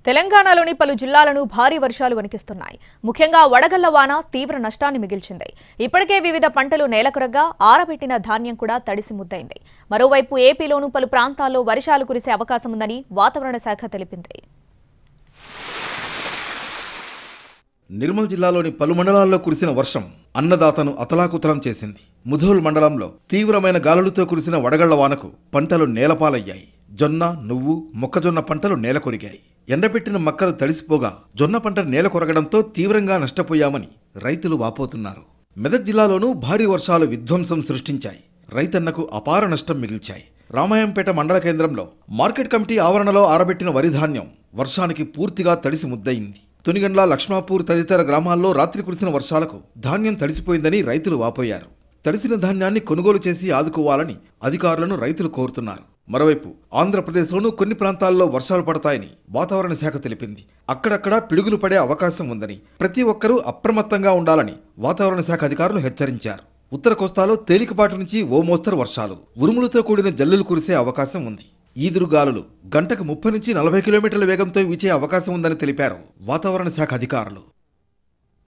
తెలంగాణలోని పలు జిల్లాలను భారీ వర్షాలు వణికిస్తున్నాయి. ముఖ్యంగా వడగళ్ల వాన తీవ్ర నష్టాన్ని మిగిల్చింది. ఇప్పటికే వివిధ పంటలు నేలకొరగా ఆరబెట్టిన ధాన్యం కూడా తడిసి ముద్దైంది. మరోవైపు ఏపీలోనూ పలు ప్రాంతాల్లో వర్షాలు కురిసే అవకాశం ఉందని వాతావరణ శాఖ తెలిపింది. నిర్మల్ జిల్లాలోని పలు మండలాల్లో కురిసిన వర్షం అన్నదాతను అతలాకుతలం చేసింది. ముధోల్ మండలంలో తీవ్రమైన గాలులతో కురిసిన వడగళ్ల వానకు పంటలు నేలపాలయ్యాయి. జొన్న, నువ్వు, మొక్కజొన్న పంటలు నేలకొరిగాయి. ఎండబెట్టిన మక్కలు తడిసిపోగా జొన్న పంట నేలకొరగడంతో తీవ్రంగా నష్టపోయామని రైతులు వాపోతున్నారు. మెదక్ జిల్లాలోనూ భారీ వర్షాలు విధ్వంసం సృష్టించాయి. రైతన్నకు అపార నష్టం మిగిల్చాయి. రామాయంపేట మండల కేంద్రంలో మార్కెట్ కమిటీ ఆవరణలో ఆరబెట్టిన వరి ధాన్యం వర్షానికి పూర్తిగా తడిసి ముద్దయింది. తునిగండ్ల, లక్ష్మాపూర్ తదితర గ్రామాల్లో రాత్రి కురిసిన వర్షాలకు ధాన్యం తడిసిపోయిందని రైతులు వాపోయారు. తడిసిన ధాన్యాన్ని కొనుగోలు చేసి ఆదుకోవాలని అధికారులను రైతులు కోరుతున్నారు. మరోవైపు ఆంధ్రప్రదేశ్లోనూ కొన్ని ప్రాంతాల్లో వర్షాలు పడతాయని వాతావరణ శాఖ తెలిపింది. అక్కడక్కడా పిడుగులు పడే అవకాశం ఉందని, ప్రతి ఒక్కరూ అప్రమత్తంగా ఉండాలని వాతావరణ శాఖ అధికారులు హెచ్చరించారు. ఉత్తర కోస్తాలో తేలికపాటి నుంచి ఓ మోస్తరు వర్షాలు, ఉరుములతో కూడిన జల్లులు కురిసే అవకాశం ఉంది. ఈదురుగాలులు గంటకు 30 నుంచి 40 కిలోమీటర్ల వేగంతో వీచే అవకాశం ఉందని తెలిపారు వాతావరణ శాఖ అధికారులు.